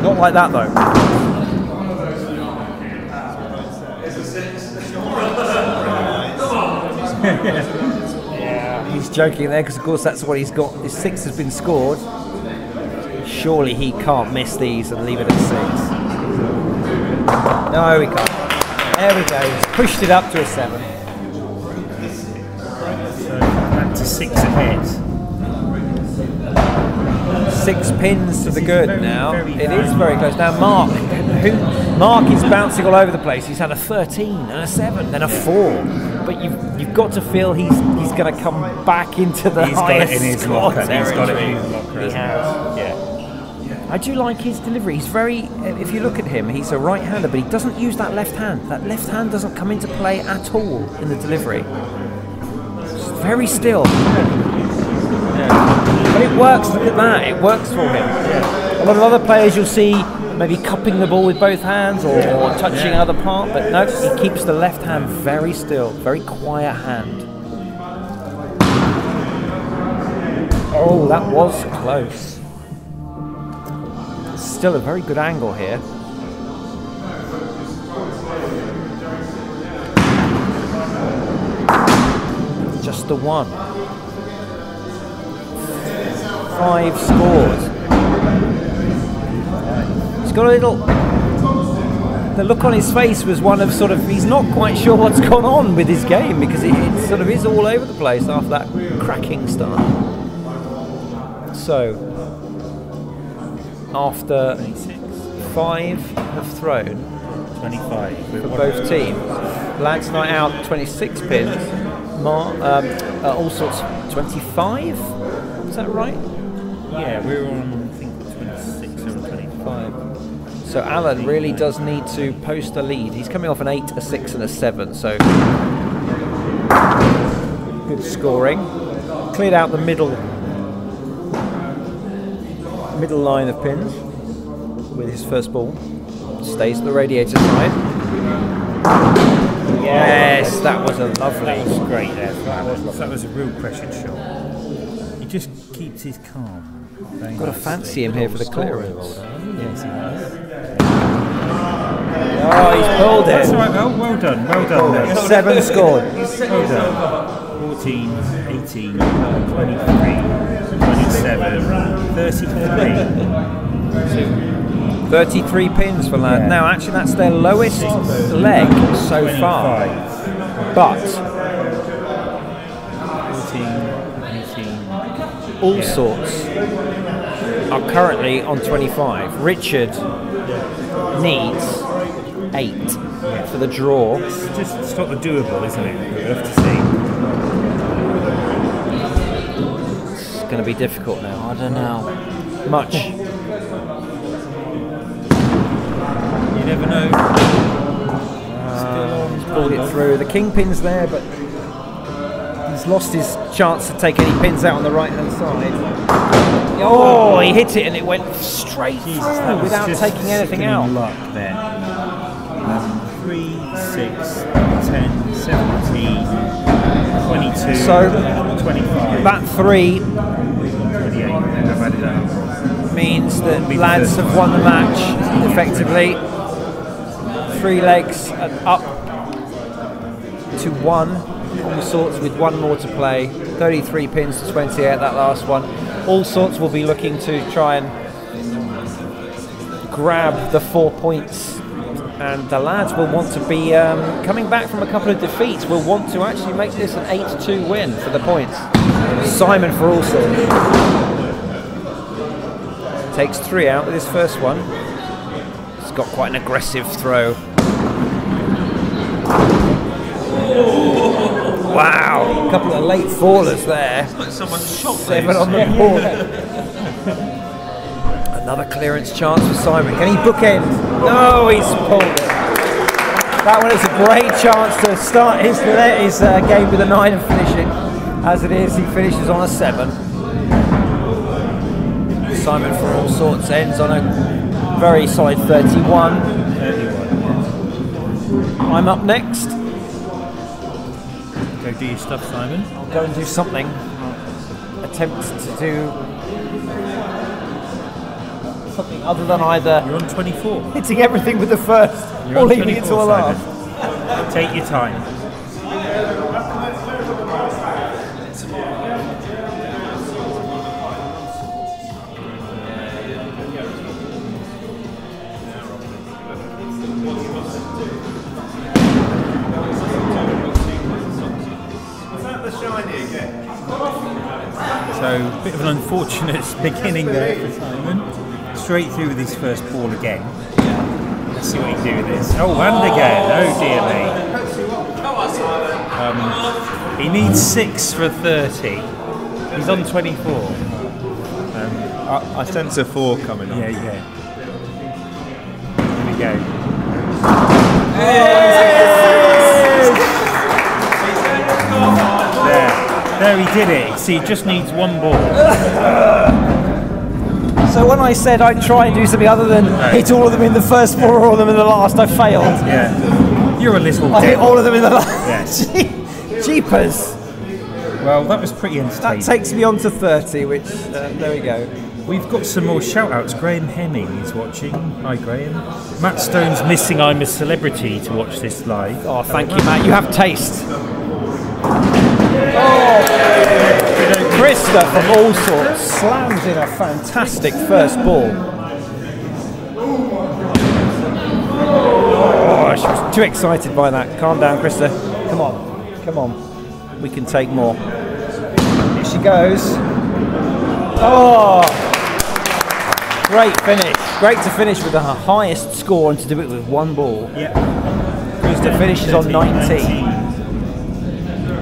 Not like that though. He's joking there because of course that's what he's got. His 6 has been scored. Surely he can't miss these and leave it at 6. No, he can't. There we go. He's pushed it up to a 7. So back to 6 ahead. 6 pins to the good very, now. very It is very close. Now Mark is bouncing all over the place. He's had a 13 and a 7 and a 4. But you've got to feel he's going to come back into the He's got highest it in his score locker. He's got it territory. in his locker. He hasn't has. Yeah. I do like his delivery. He's very, if you look at him, he's a right-hander, but he doesn't use that left hand. That left hand doesn't come into play at all in the delivery. It's very still. But it works, look at that, it works for him. A lot of other players you'll see maybe cupping the ball with both hands or touching another part, but no, he keeps the left hand very still, very quiet hand. Oh, that was close. Still a very good angle here. Just the 1. 5 scores. He's got a little... The look on his face was one of sort of... He's not quite sure what's gone on with his game because it sort of is all over the place after that cracking start. So... After 5 have thrown 25 for both teams. Lads night out 26 pins. Alsorts 25. Is that right? Yeah, we're on I think 26 or 25. So Alan really does need to post a lead. He's coming off an 8, a 6 and a 7, so good scoring. Cleared out the middle line of pins with his first ball. Stays at the radiator side. Yes, that was a lovely. That was great there. That was a real pressure shot. He just keeps his calm. Got to fancy him here for the clearance. Yes, he has. Oh, he's pulled it. That's all right. Well done. Well done. There. 7 scored. Well done. 14, 18, 23, 27, 33. 33 pins for Lad. Now, actually, that's their lowest leg so far. 25. But 14, 18. All Sorts are currently on 25. Richard needs 8 for the draw. It's not the doable, isn't it? We'll have to see. It's going to be difficult now. I don't know. Much. You never know. He's pulled it through. The kingpin's there, but he's lost his chance to take any pins out on the right-hand side. Oh, he hit it and it went straight through without taking anything out. Luck there. 3, 6, 10, 17, 22, So 25. that 3 28. means that Lads have won the match effectively. 3 legs and up to 1. All Sorts with 1 more to play. 33 pins to 28, that last one. All Sorts will be looking to try and grab the 4 points. And the Lads will want to be coming back from a couple of defeats. Will want to actually make this an 8-2 win for the points. Simon for All Sorts takes 3 out with his first one. He's got quite an aggressive throw. Wow, a couple of late fallers there. Like someone shot 7 on the board. Another clearance chance for Simon. Can he bookend? No, he's pulled it. That one is a great chance to start his game with a 9 and finish it. As it is, he finishes on a 7. Simon for All Sorts ends on a very solid 31. I'm up next. Go do your stuff, Simon. I'll go and do something. Attempt to do something other than either You're on 24. hitting everything with the first You're or on leaving it 24, to a last. Simon. Take your time. So, a bit of an unfortunate beginning there for Simon. Straight through with his first ball again. Let's see what he can do with this. Oh, and again. Oh dear me. He needs 6 for 30. He's on 24. I sense a 4 coming on. Yeah. Here we go. There he did it. See, he just needs 1 ball. So when I said I'd try and do something other than hit all of them in the first 4 or all of them in the last, I failed. Yeah. You're a little I hit devil. all of them in the last. Yeah. Jeepers. Well, that was pretty entertaining. That takes me on to 30, which, there we go. We've got some more shout-outs. Graham Hemming is watching. Hi, Graham. Matt Stone's missing I'm a Celebrity to watch this live. Oh, thank you, Matt. You have taste. Krista from All Sorts slams in a fantastic first ball. Oh, she was too excited by that. Calm down, Krista. Come on. We can take more. Here she goes. Oh, great finish. Great to finish with her highest score and to do it with 1 ball. Yeah. Krista finishes on 19.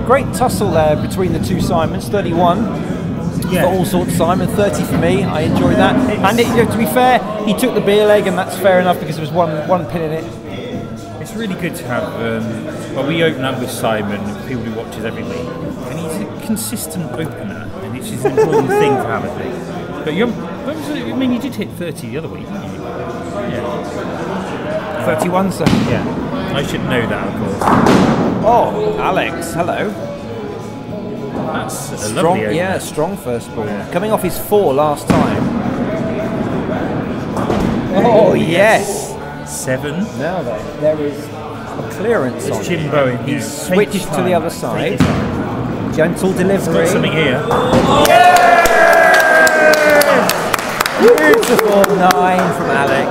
Great tussle there between the two Simons, 31. Yeah. For all sorts, Simon. 30 for me. I enjoy that. And to be fair, he took the beer leg, and that's fair enough because there was one pin in it. It's really good to have. Well, we open up with Simon, people who watches every week, and he's a consistent opener, and it's just an important thing to have, I think. But you did hit 30 the other week, didn't you? Yeah. 31, sir. Yeah. I should know that, of course. Oh, Alex, hello. That's a Strong, lovely opener. yeah, strong first ball. Coming off his 4 last time. Oh, yes. 7. Now then, there is a clearance on It's him. Jimbo in here. He's switched to the other side. Gentle delivery. Got something here. Beautiful 9 from Alex.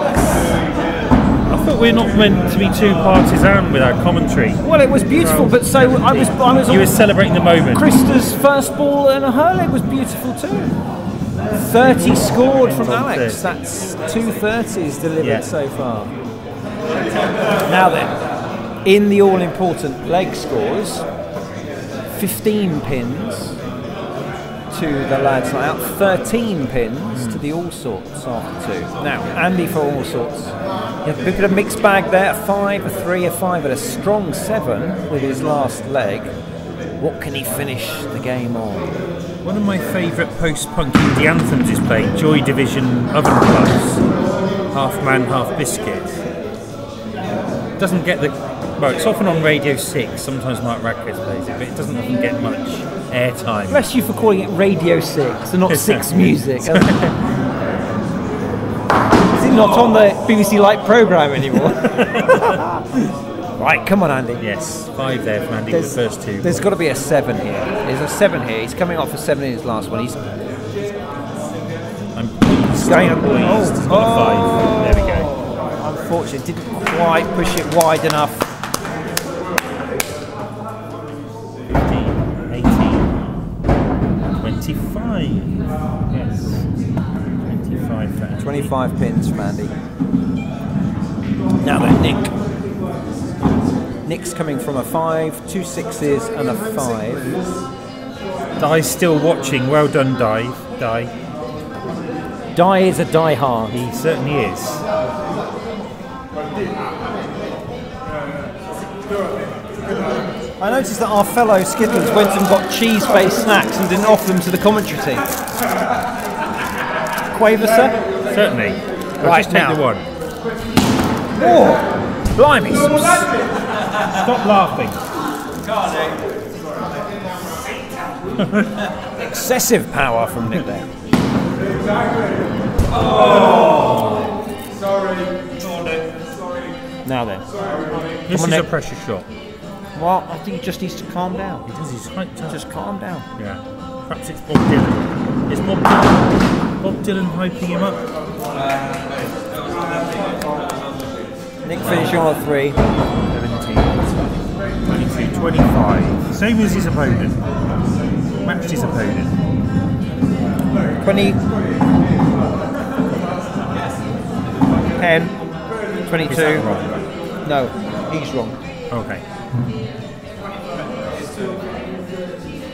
I thought we're not meant to be too partisan with our commentary. Well, it was beautiful, but so I was You were celebrating the moment. Krista's first ball and her leg was beautiful too. 30 scored from Alex. 30. That's 2 30s delivered Yeah. so far. Now then, in the all-important leg scores, 15 pins to the lads out, 13 pins to the All Sorts after 2. Now, Andy for All Sorts. A bit of a mixed bag there, a 5, a 3, a 5, but a strong 7 with his last leg. What can he finish the game on? One of my favourite post-punk indie anthems is played, Joy Division Oven Clubs, Half Man, Half Biscuit. Doesn't get the... Well, it's often on Radio 6, sometimes Mark Radcliffe plays it, but it doesn't often get much airtime. Bless you for calling it Radio 6 and not 6 Music. Is it not on the BBC Light programme anymore? Right, come on, Andy. Yes, 5 there from Andy with the first 2. There's got to be a 7 here. There's a 7 here. He's coming off a 7 in his last one. I'm pleased. Going up. He's got a 5. There we go. Unfortunately, didn't quite push it wide enough. 15, 18, 25. Yes. 25 for Andy. 25 pins from Andy. Now then, Nick. Nick's coming from a 5, 2 6s and a 5. Di's still watching. Well done, Di. Di is a die-hard. He certainly is. I noticed that our fellow Skittles went and got cheese-based snacks and didn't offer them to the commentary team. Quaver, sir? Certainly. Right, just take now. the one. Oh, blimey. Stop laughing. Excessive power from Nick there. Now then. This on, is a Nick. pressure shot. Well, I think he just needs to calm down. He does. He's quite tough. Just calm down. Yeah. Perhaps it's Bob Dylan. Is Bob Dylan hyping him up? Nick finishing on a 3. 17, 22, 25. Same as his opponent. Matched his opponent. 20. 10. 22. Is that wrong? No, he's wrong. Okay.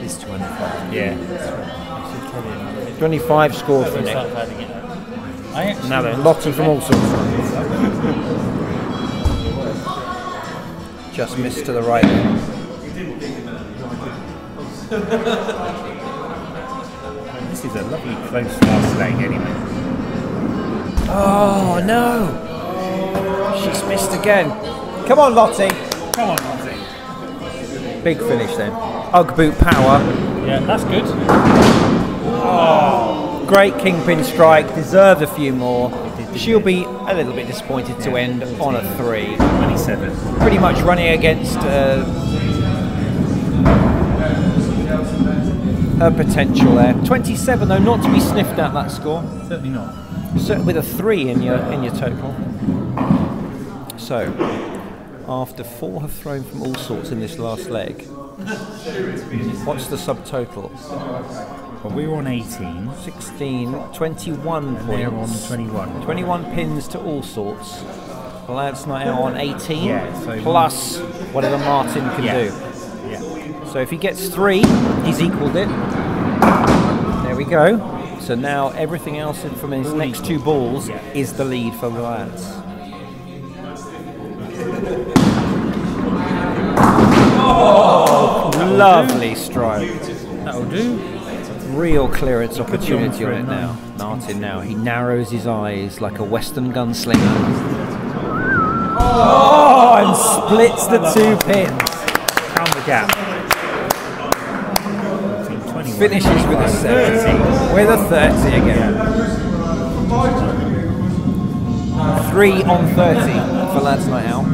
It's 25. Yeah. 25 scored for Nick. Now then, Lottie from Alsorts. Just missed to the right. This is a lovely close last leg anyway. Oh no! She's missed again. Come on, Lottie. Come on, Lottie. Big finish then. Ugg boot power. Yeah, that's good. Great kingpin strike. Deserved a few more. She'll be a little bit disappointed to end on a 3. 27. Pretty much running against her potential there. 27 though, not to be sniffed at, that score. Certainly not. So, with a 3 in your total. So, after 4 have thrown from all sorts in this last leg, what's the subtotal? Well, we were on 18. 16, 21 And they're on points. 21. 21 pins to all sorts. The lads now on 18, Yeah, so plus whatever Martin can Yeah. do. Yeah. So if he gets 3, he's equaled it. There There we go. So now everything else from his next two balls is the lead for the lads. Oh, lovely stroke. That'll do. Real clearance opportunity on it now. Martin now, he narrows his eyes like a Western gunslinger. Oh, and splits the 2 pins. Found the gap. Finishes with a 70. With a 30 again. 3 on 30 for Lads Night Out.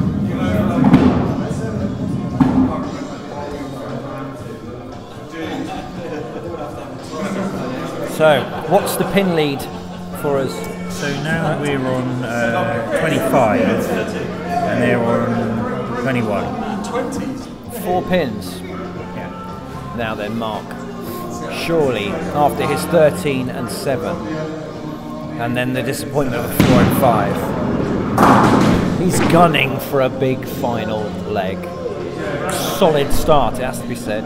So, what's the pin lead for us? So now we're on 25 and they're on 21. 4 pins. Yeah. Now then, Mark. Surely, after his 13 and 7, and then the disappointment of 4 and 5, he's gunning for a big final leg. Solid start, it has to be said.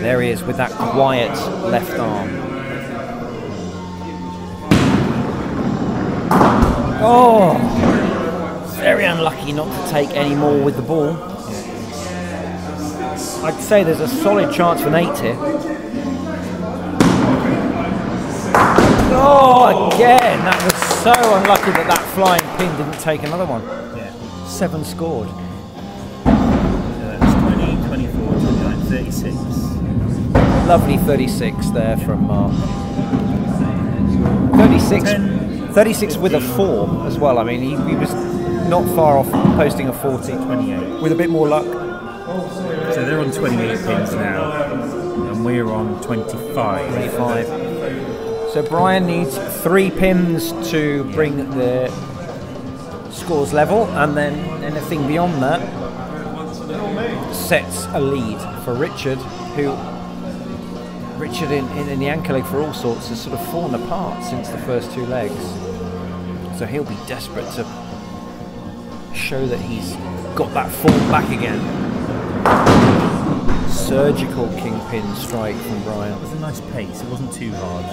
There he is with that quiet left arm. Oh, very unlucky not to take any more with the ball. I'd say there's a solid chance for an 8 here. Oh, again, that was so unlucky that that flying pin didn't take another one. Yeah. 7 scored. So that's 20, 24, 29, 36. Lovely 36 there from Mark. 36 with a 4 as well. I mean, he was not far off posting a 40. 28. With a bit more luck. So they're on 28 pins now, and we're on 25. 25. So Brian needs 3 pins to bring the scores level, and then anything beyond that sets a lead for Richard, who in the anchor leg for Allsorts has sort of fallen apart since the first 2 legs. So he'll be desperate to show that he's got that form back again. Surgical kingpin strike from Brian. It was a nice pace, it wasn't too hard.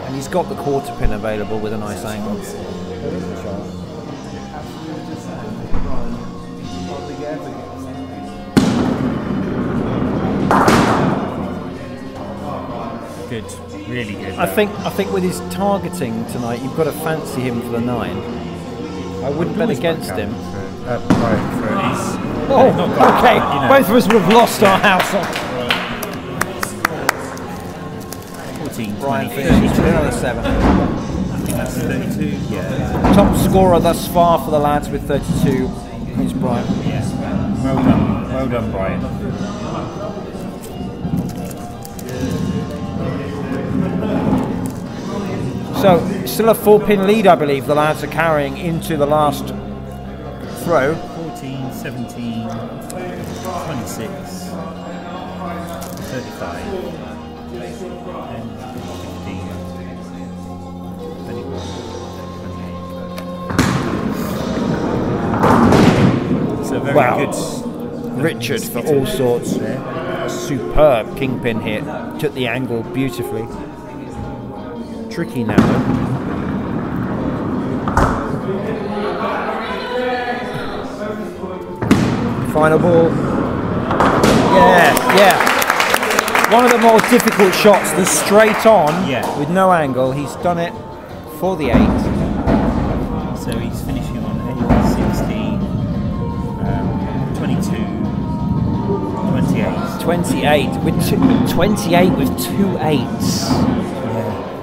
And he's got the quarter pin available with a nice angle. Good, really good. I think with his targeting tonight, you've got to fancy him for the 9. I wouldn't bet against him. Oh, okay. Both of us would have lost our house on. 14, Brian 20, finishes with another 7. I think that's 32, yeah. Top scorer thus far for the lads with 32 is Brian. Yeah. Well done, Brian. So, still a 4-pin lead, I believe, the lads are carrying into the last throw. 14, 17, 26, 35, 10, 15, 21, 28. So very good. Richard for Allsorts. Superb kingpin hit. Took the angle beautifully. Tricky now though. Final ball. Yeah. One of the more difficult shots, the straight on with no angle. He's done it for the 8. So he's finishing on 8, 16, 22, 28. 28 with 28 with 2 8s.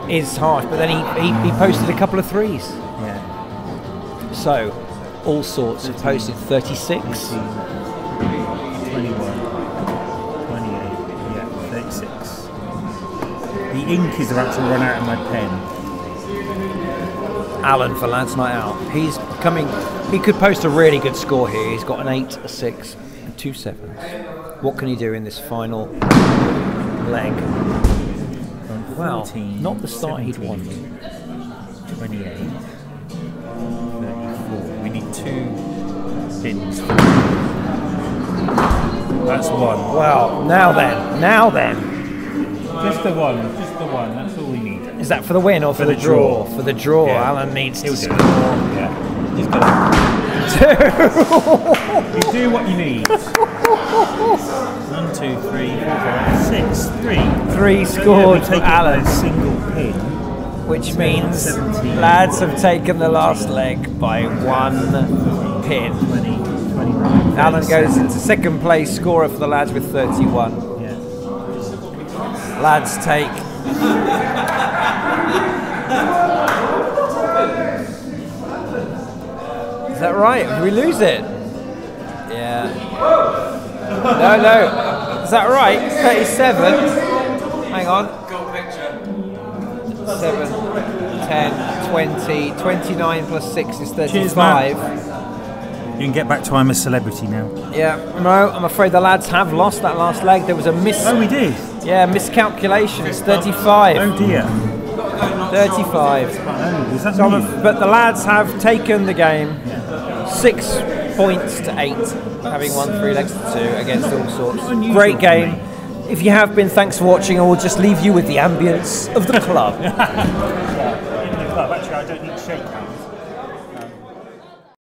Is harsh, but then he posted a couple of 3s. Yeah. So, Allsorts have posted 36. 21, 28, yeah, 36. The ink is about to run out of my pen. Alan for Lads Night Out. He's coming. He could post a really good score here. He's got an 8, a 6, and 2 7s. What can he do in this final leg? Well, not the start 17, he'd want. 28, 34. We need 2 pins. That's 1. Well, now then. Just the one. That's all we need. Is that for the win or for the draw? For the draw, Yeah. Alan needs to score. Yeah. Just got You do what you need. 1, 2, 3, 4, 5, 6, 3. 3 scored for Take Alan, a single pin. which means 17. lads have taken the last leg by 1 pin. 20, 29. Alan goes into second place scorer for the lads with 31. Yeah. Lads take Is that right? Did we lose it? Yeah. No. Is that right? 37. Hang on. 7, 10, 20, 29 plus 6 is 35. Cheers, Matt. You can get back to I'm a Celebrity now. Yeah, no, I'm afraid the lads have lost that last leg. There was a We did. miscalculation. It's 35. Oh dear. 35. Oh, is that So me? but the lads have taken the game 6 points to 8, having won 3 legs to 2 against Alsorts. Unusual Great for game. me. If you have been, thanks for watching, and we'll just leave you with the ambience of the club. In the club, actually, I don't need shake hands.